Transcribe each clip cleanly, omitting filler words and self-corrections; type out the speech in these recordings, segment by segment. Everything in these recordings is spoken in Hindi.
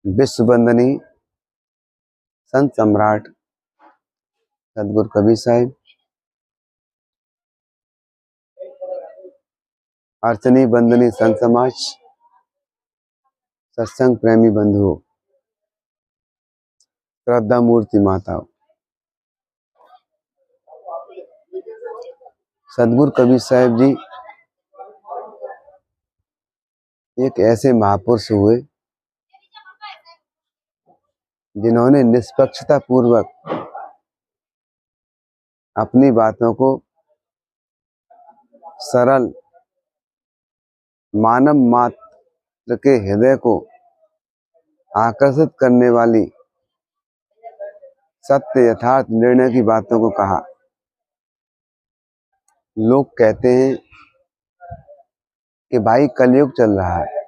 विश्व वंदनी संत सम्राट सदगुरु कबीर साहिब, अर्चनी वंदनी संत समाज, सत्संग प्रेमी बंधुओं, श्रद्धा मूर्ति माताओं, सदगुरु कबीर साहिब जी एक ऐसे महापुरुष हुए जिन्होंने निष्पक्षता पूर्वक अपनी बातों को सरल मानव मात्र के हृदय को आकर्षित करने वाली सत्य यथार्थ निर्णय की बातों को कहा। लोग कहते हैं कि भाई कलयुग चल रहा है,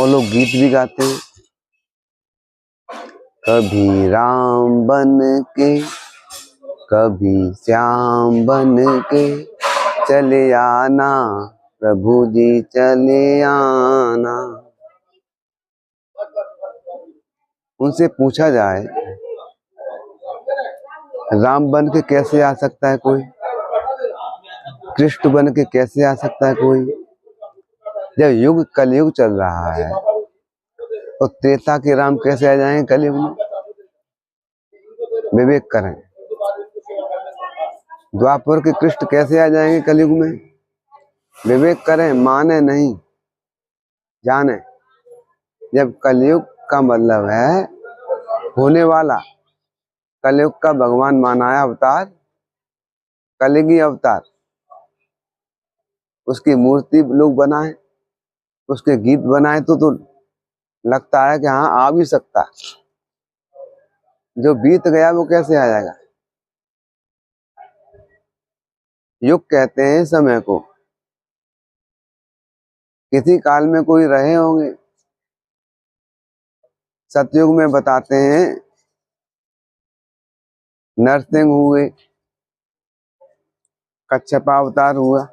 और लोग गीत भी गाते हैं, कभी राम बन के कभी श्याम बन के चले आना, प्रभु जी चले आना। उनसे पूछा जाए, राम बन के कैसे आ सकता है कोई? कृष्ण बन के कैसे आ सकता है कोई? जब युग कलयुग चल रहा है तो त्रेता के राम कैसे आ जाएंगे कलयुग में? विवेक करें। द्वापर के कृष्ण कैसे आ जाएंगे कलयुग में? विवेक करें, माने नहीं, जाने। जब कलयुग का मतलब है होने वाला, कलयुग का भगवान मानाया अवतार, कलयुगी अवतार, उसकी मूर्ति लोग बनाए, उसके गीत बनाए तो लगता है कि हाँ आ भी सकता। जो बीत गया वो कैसे आ जाएगा? युग कहते हैं समय को। किसी काल में कोई रहे होंगे। सतयुग में बताते हैं नरसिंह हुए, कच्छप अवतार हुआ,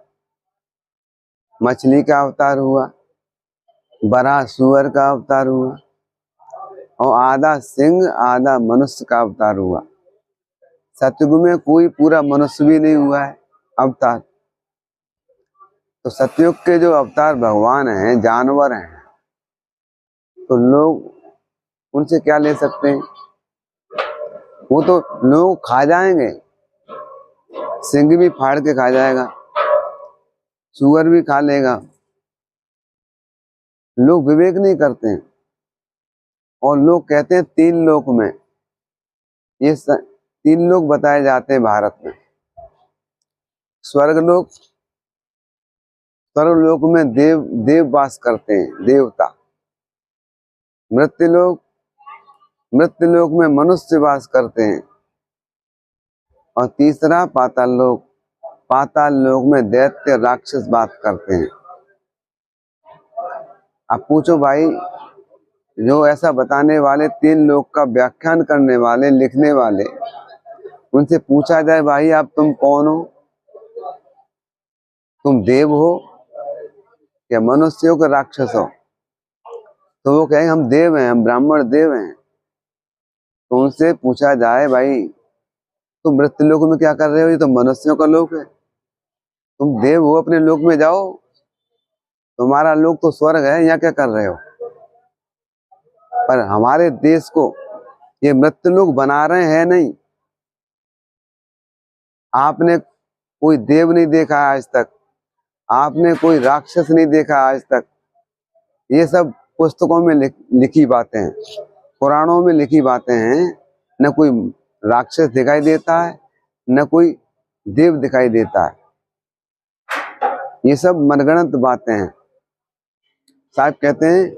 मछली का अवतार हुआ, बड़ा सुअर का अवतार हुआ, और आधा सिंह आधा मनुष्य का अवतार हुआ। सतयुग में कोई पूरा मनुष्य भी नहीं हुआ है अवतार। तो सतयुग के जो अवतार भगवान हैं, जानवर हैं, तो लोग उनसे क्या ले सकते हैं? वो तो लोग खा जाएंगे, सिंह भी फाड़ के खा जाएगा, सुअर भी खा लेगा। लोग विवेक नहीं करते हैं, और लोग कहते हैं तीन लोक में, ये तीन लोक बताए जाते हैं भारत में। स्वर्गलोक, स्वर्गलोक में देव वास करते हैं, देवता। मृत्युलोक, मृत्युलोक में मनुष्य वास करते हैं। और तीसरा पाताल लोक, पाताल लोक में दैत्य राक्षस बात करते हैं। अब पूछो भाई, जो ऐसा बताने वाले, तीन लोक का व्याख्यान करने वाले, लिखने वाले, उनसे पूछा जाए भाई आप तुम कौन हो? तुम देव हो या मनुष्य हो कि राक्षस हो? तो वो कहेंगे हम देव हैं, हम ब्राह्मण देव हैं। तो उनसे पूछा जाए भाई तुम मृत्युलोक में क्या कर रहे हो? ये तो मनुष्यों का लोक है। तुम देव हो, अपने लोक में जाओ, तुम्हारा लोक तो स्वर्ग है, यहाँ क्या कर रहे हो? पर हमारे देश को ये मृत्युलोक बना रहे हैं नहीं। आपने कोई देव नहीं देखा आज तक, आपने कोई राक्षस नहीं देखा आज तक। ये सब पुस्तकों में लिखी बातें हैं, पुराणों में लिखी बातें हैं। न कोई राक्षस दिखाई देता है, न कोई देव दिखाई देता है। ये सब मनगढ़ंत बातें हैं। साहब कहते हैं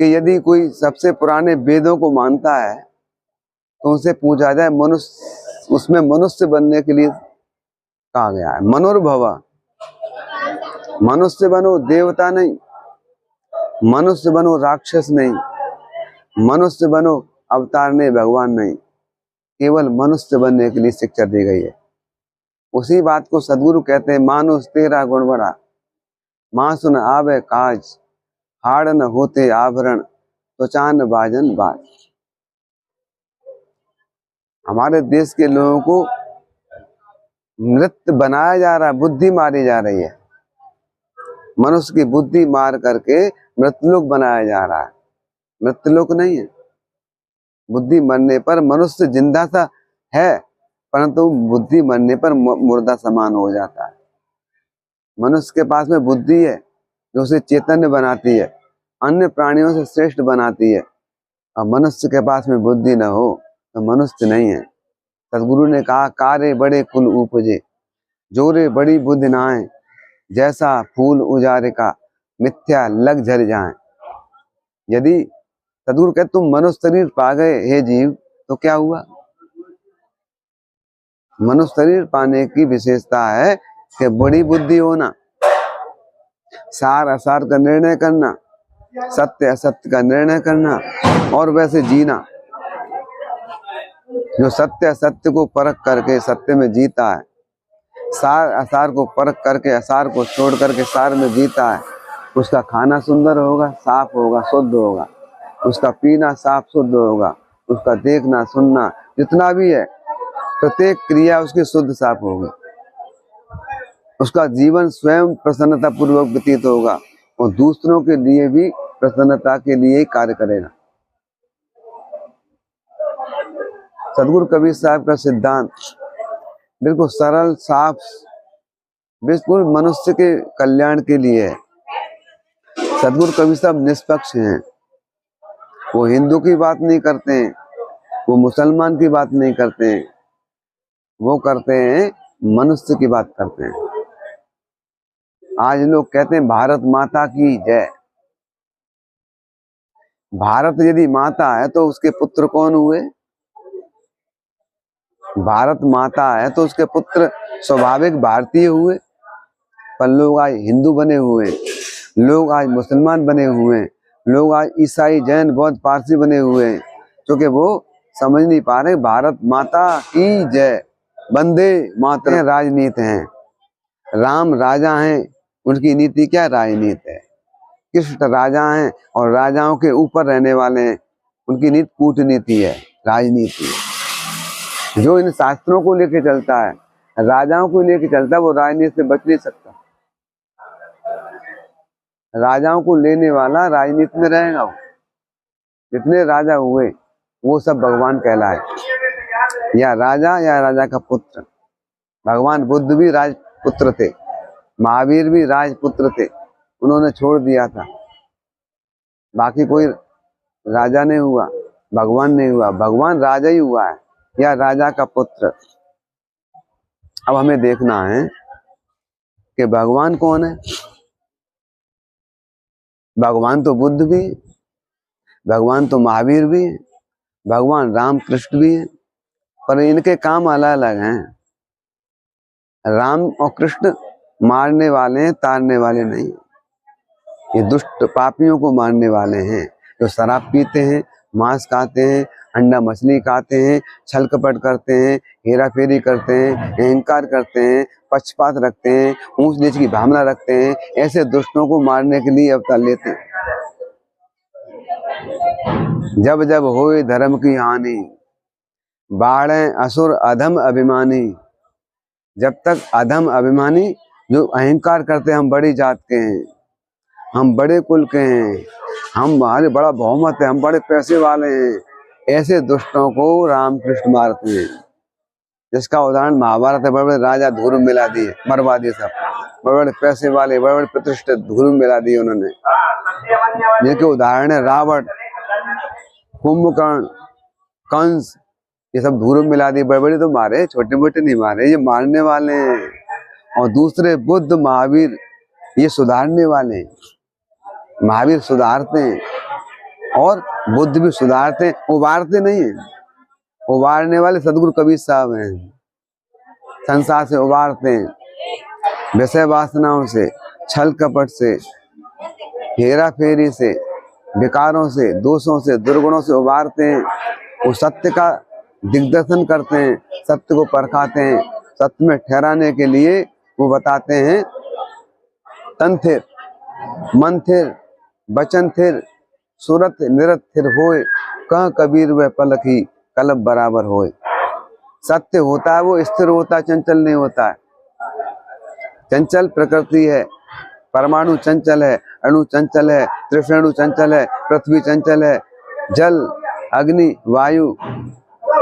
कि यदि कोई सबसे पुराने वेदों को मानता है तो उनसे पूछा जाए मनुष्य, उसमें मनुष्य बनने के लिए कहा गया है मनुर्भव, मनुष्य बनो, देवता नहीं। मनुष्य बनो, राक्षस नहीं। मनुष्य बनो, अवतार नहीं, भगवान नहीं। केवल मनुष्य बनने के लिए शिक्षा दी गई है। उसी बात को सदगुरु कहते हैं, मानुष तेरा गुण बड़ा, मां सुन आवे काज, हाड़ न होते आभरण तो चांद बाजन बाज। हमारे देश के लोगों को नृत्य बनाया जा रहा है, बुद्धि मारी जा रही है। मनुष्य की बुद्धि मार करके मृत्युलोक बनाया जा रहा है। मृत्युलोक नहीं है। बुद्धि मरने पर मनुष्य जिंदा सा है, परंतु बुद्धि मरने पर मुर्दा समान हो जाता है। मनुष्य के पास में बुद्धि है जो उसे चैतन्य बनाती है, अन्य प्राणियों से श्रेष्ठ बनाती है। और मनुष्य के पास में बुद्धि न हो तो मनुष्य नहीं है। सदगुरु ने कहा, कारे बड़े कुल उपजे, जोरे बड़ी बुद्धि नाए, जैसा फूल उजारे का मिथ्या लग झर जाए। यदि सदगुरु कहते तुम मनुष्य शरीर पा गए हे जीव, तो क्या हुआ? मनुष्य शरीर पाने की विशेषता है कि बड़ी बुद्धि होना, सार असार का निर्णय करना, सत्य असत्य का निर्णय करना और वैसे जीना। जो सत्य असत्य को परख करके सत्य में जीता है, सार असार को परख करके असार को छोड़ करके सार में जीता है, उसका खाना सुंदर होगा, साफ होगा, शुद्ध होगा। उसका पीना साफ शुद्ध होगा। उसका देखना सुनना जितना भी है, प्रत्येक क्रिया उसकी शुद्ध साफ होगी। उसका जीवन स्वयं प्रसन्नता पूर्वक व्यतीत होगा और दूसरों के लिए भी प्रसन्नता के लिए ही कार्य करेगा। सदगुरु कबीर साहब का सिद्धांत बिल्कुल सरल, साफ, बिल्कुल मनुष्य के कल्याण के लिए है। सदगुरु कबीर साहब निष्पक्ष हैं। वो हिंदू की बात नहीं करते हैं, वो मुसलमान की बात नहीं करते हैं, वो करते हैं मनुष्य की बात करते हैं। आज लोग कहते हैं भारत माता की जय। भारत यदि माता है तो उसके पुत्र कौन हुए? भारत माता है तो उसके पुत्र स्वाभाविक भारतीय हुए। पर लोग आज हिंदू बने हुए, लोग आज मुसलमान बने हुए, लोग आज ईसाई, जैन, बौद्ध, पारसी बने हुए हैं, क्योंकि वो समझ नहीं पा रहे भारत माता की जय, वंदे मातरम राजनीति है। राम राजा हैं, उनकी नीति क्या? राजनीति है। कृष्ण राजा हैं और राजाओं के ऊपर रहने वाले हैं, उनकी नीति कूटनीति है, राजनीति है। जो इन शास्त्रों को लेके चलता है, राजाओं को लेके चलता है, वो राजनीति से बच नहीं सकता। राजाओं को लेने वाला राजनीति में रहेगा। वो जितने राजा हुए वो सब भगवान कहलाए, या राजा का पुत्र। भगवान बुद्ध भी राजपुत्र थे, महावीर भी राजपुत्र थे, उन्होंने छोड़ दिया था। बाकी कोई राजा नहीं हुआ, भगवान नहीं हुआ, भगवान राजा ही हुआ है, या राजा का पुत्र। अब हमें देखना है कि भगवान कौन है। भगवान तो बुद्ध भी है, भगवान तो महावीर भी है, भगवान राम कृष्ण भी है, पर इनके काम अलग अलग हैं। राम और कृष्ण मारने वाले हैं, तारने वाले नहीं। ये दुष्ट पापियों को मारने वाले हैं, जो शराब पीते हैं, मांस खाते हैं, अंडा मछली खाते हैं, छल कपट करते हैं, हेरा फेरी करते हैं, अहंकार करते हैं, पक्षपात रखते हैं, ऊंच नीच की भावना रखते हैं। ऐसे दुष्टों को मारने के लिए अवतार लेते हैं। जब जब होए धर्म की हानि, बाढ़े असुर अधम अभिमानी। जब तक अधम अभिमानी जो अहंकार करते हैं, हम बड़ी जात के हैं, हम बड़े कुल के हैं, हमारे बड़ा बहुमत है, हम बड़े पैसे वाले हैं, ऐसे दुष्टों को रामकृष्ण मारते हैं। जिसका उदाहरण महाभारत है। बड़े बड़े राजा धूल मिला दिए, मरवा दिए सब, बड़े बड़े पैसे वाले, बड़े बड़े प्रतिष्ठित धूल मिला दिए उन्होंने। जिनके उदाहरण है रावण, कुंभकर्ण, कंस, ये सब धूल मिला दिए। बड़े बड़े तो मारे, छोटे मोटे नहीं मारे, ये मारने वाले हैं। और दूसरे बुद्ध, महावीर, ये सुधारने वाले हैं। महावीर सुधारते हैं और बुद्ध भी सुधारते हैं, उबारते नहीं हैं। उबारने वाले सदगुरु कबीर साहब हैं। संसार से उबारते हैं, विषय वासनाओं से, छल कपट से, हेरा फेरी से, विकारों से, दोषों से, दुर्गुणों से उबारते हैं। वो सत्य का दिग्दर्शन करते हैं, सत्य को परखाते हैं, सत्य में ठहराने के लिए वो बताते हैं तंथिर, मंथिर, बचन थिर सूरत निरत थिर होए, कह कबीर वह पलक ही कलब बराबर होए। सत्य होता है वो स्थिर होता है, चंचल नहीं होता है। चंचल प्रकृति है, परमाणु चंचल है, अणु चंचल है, त्रिफेणु चंचल है, पृथ्वी चंचल है, जल अग्नि वायु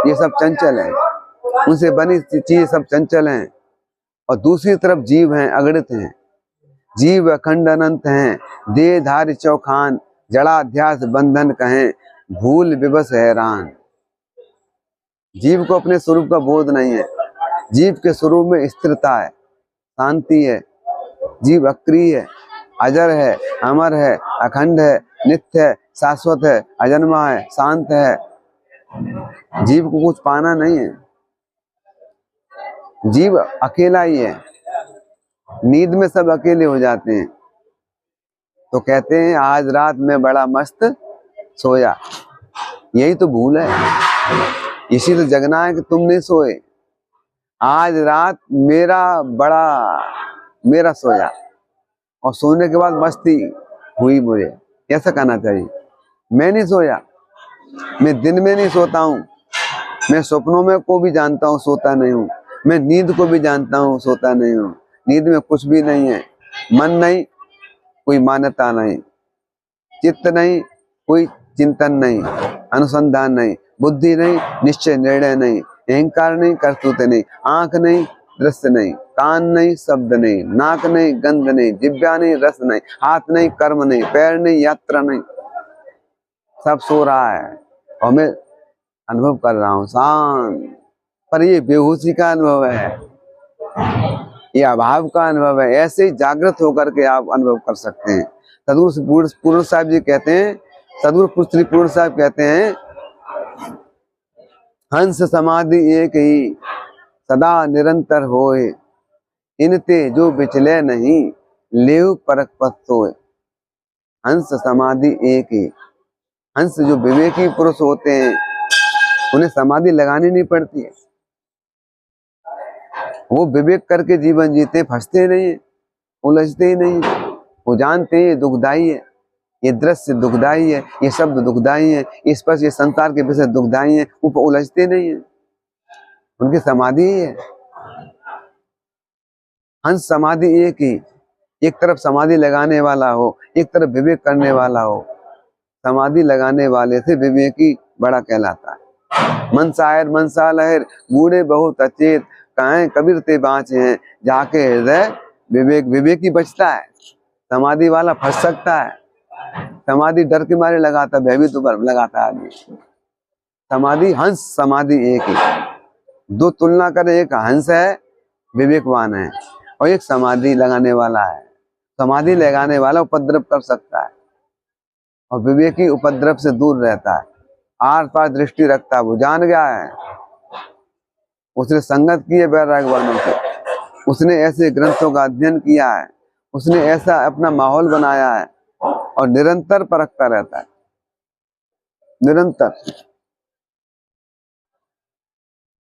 ये सब चंचल है, उनसे बनी चीज सब चंचल हैं। और दूसरी तरफ जीव हैं, अगणित हैं। जीव अखंड अनंत हैं, देह धार्य चौखान, जड़ाध्यास बंधन कहें, भूल विवश हैरान। जीव को अपने स्वरूप का बोध नहीं है। जीव के स्वरूप में स्थिरता है, शांति है। जीव अक्रिय है, अजर है, अमर है, अखंड है, नित्य है, शाश्वत है, अजन्मा है, शांत है। जीव को कुछ पाना नहीं है। जीव अकेला ही है। नींद में सब अकेले हो जाते हैं, तो कहते हैं आज रात में बड़ा मस्त सोया। यही तो भूल है, इसी तो जगना है कि तुम नहीं सोए। आज रात मेरा सोया, और सोने के बाद मस्ती हुई मुझे, ऐसा कहना चाहिए। मैं नहीं सोया, मैं दिन में नहीं सोता हूँ, मैं सपनों में को भी जानता हूँ, सोता नहीं हूँ। मैं नींद को भी जानता हूँ, सोता नहीं हूँ। नींद में कुछ भी नहीं है, मन नहीं, कोई मान्यता नहीं, चित्त नहीं, कोई चिंतन नहीं, अनुसंधान नहीं, बुद्धि नहीं, निश्चय निर्णय नहीं, अहंकार नहीं, कर्तृत्व नहीं, आंख नहीं, दृश्य नहीं, कान नहीं, शब्द नहीं, नाक नहीं, गंध नहीं, जिह्वा नहीं, रस नहीं, हाथ नहीं, कर्म नहीं, पैर नहीं, यात्रा नहीं। सब सो रहा है और मैं अनुभव कर रहा हूँ शांत। पर ये बेहोशी का अनुभव है, ये अभाव का अनुभव है। ऐसे ही जागृत होकर के आप अनुभव कर सकते हैं। सदगुरु पूर्ण साहब जी कहते हैं, सदगुरु श्री पूर्ण साहब कहते हैं, हंस समाधि एक ही सदा निरंतर होए, इनते जो बिचले नहीं लेव परक पत सोए। हंस समाधि एक ही। हंस जो विवेकी पुरुष होते हैं, उन्हें समाधि लगानी नहीं पड़ती है। वो विवेक करके जीवन जीते, फंसते नहीं है, उलझते ही नहीं है। वो जानते हैं ये दुखदाई है, ये दृश्य दुखदाई है, ये शब्द दुखदाई है, इस पर ये संसार के विषय दुखदाई है। वो उलझते नहीं है, उनकी समाधि ही है। हंस समाधि एक ही, एक तरफ समाधि लगाने वाला हो, एक तरफ विवेक करने वाला हो। समाधि लगाने वाले से विवेकी बड़ा कहलाता है। मन शायर मन सा लहर, बूढ़े बहुत अचेत, कहें कबीर ते बाँचे हैं, जाके हृदय विवेक। विवेकी बचता है, समाधि वाला फंस सकता है। समाधि डर के मारे लगाता, भयभीत होकर लगाता आदमी। समाधि हंस समाधि एक ही। दो तुलना करें, एक हंस है विवेकवान है, और एक समाधि लगाने वाला है। समाधि लगाने वाला उपद्रव कर सकता है, और विवेकी उपद्रव से दूर रहता है, आर पार दृष्टि रखता है। वो जान गया है, उसने संगत की है वैराग्य वालों से, उसने ऐसे ग्रंथों का अध्ययन किया है, उसने ऐसा अपना माहौल बनाया है, और निरंतर परखता रहता है, निरंतर।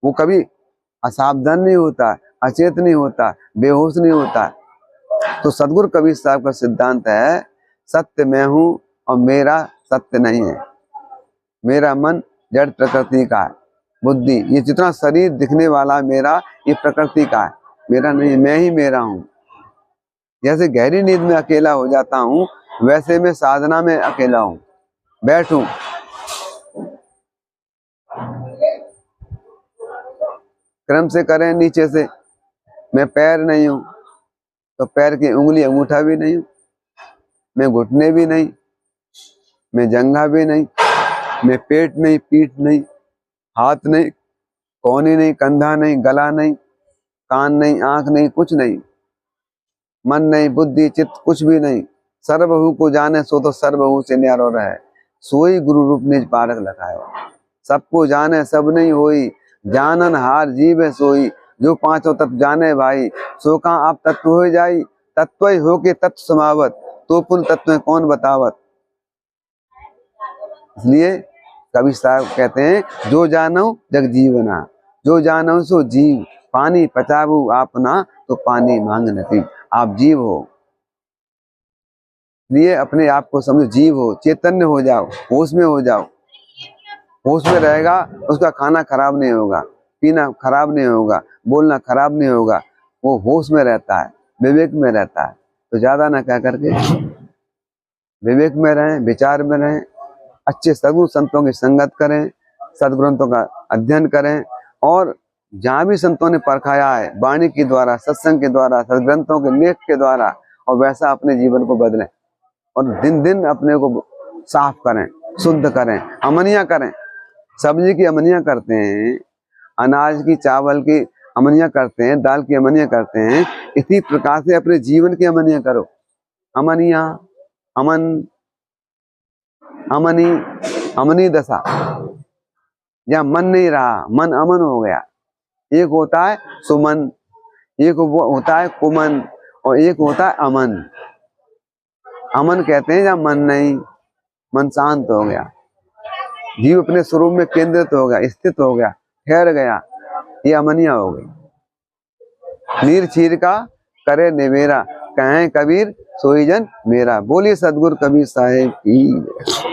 वो कभी असावधान नहीं होता, अचेत नहीं होता, बेहोश नहीं होता। तो सदगुरु कबीर साहब का सिद्धांत है, सत्य मैं हूं और मेरा सत्य नहीं है। मेरा मन जड़ प्रकृति का है, बुद्धि ये जितना शरीर दिखने वाला मेरा, ये प्रकृति का है, मेरा नहीं। मैं ही मेरा हूँ। जैसे गहरी नींद में अकेला हो जाता हूँ, वैसे मैं साधना में अकेला हूँ। बैठूं, क्रम से करें नीचे से। मैं पैर नहीं हूँ, तो पैर की उंगली अंगूठा भी नहीं हूँ। मैं घुटने भी नहीं, मैं जंघा भी नहीं, मैं पेट नहीं, पीठ नहीं, हाथ नहीं, कोहनी नहीं, कंधा नहीं, गला नहीं, कान नहीं, आंख नहीं, कुछ नहीं। मन नहीं, बुद्धि चित्त कुछ भी नहीं। सर्वहु को जाने सो तो सर्वहु से न्यारो रहे, सोई गुरु रूप निज पारक लगायो। सबको जाने सब नहीं होई, जानन हार जीव है सोई। जो पांचों तत्व जाने भाई, सो का आप तत्व हो जाई। तत्व ही हो के तत्व समावत, तो पुन तत्व में कौन बतावत। इसलिए कबीर साहब कहते हैं, जो जानो जग जीवना, जो जानो सो जीव। पानी पचाबू आपना, तो पानी मांग नसीब। आप जीव हो, लिए अपने आप को समझो जीव हो, चैतन्य हो जाओ, होश में हो जाओ। होश में रहेगा, उसका खाना खराब नहीं होगा, पीना खराब नहीं होगा, बोलना खराब नहीं होगा। वो होश में रहता है, विवेक में रहता है। तो ज्यादा ना कह करके विवेक में रहें, विचार में रहें, अच्छे सद्गुरु संतों की संगत करें, सदग्रंथों का अध्ययन करें, और जहाँ भी संतों ने परखाया है वाणी के द्वारा, सत्संग के द्वारा, सदग्रंथों के लेख के द्वारा, और वैसा अपने जीवन को बदलें और दिन दिन अपने को साफ करें, शुद्ध करें, अमनिया करें। सब्जी की अमनिया करते हैं, अनाज की, चावल की अमनिया करते हैं, दाल की अमनिया करते हैं। इसी प्रकार से अपने जीवन की अमनिया करो। अमनिया, अमन, अमनी, अमनी दशा, जहाँ मन नहीं रहा, मन अमन हो गया। एक होता है सुमन, एक होता है कुमन, और एक होता है अमन। अमन कहते हैं जहाँ मन नहीं, मन शांत हो गया, जीव अपने स्वरूप में केंद्रित हो गया, स्थित हो गया, ठहर गया, ये अमनिया हो गई। नीर चीर का करे निवेरा, कहें कबीर सोई जन मेरा। बोलिए सदगुरु कबीर साहेब की।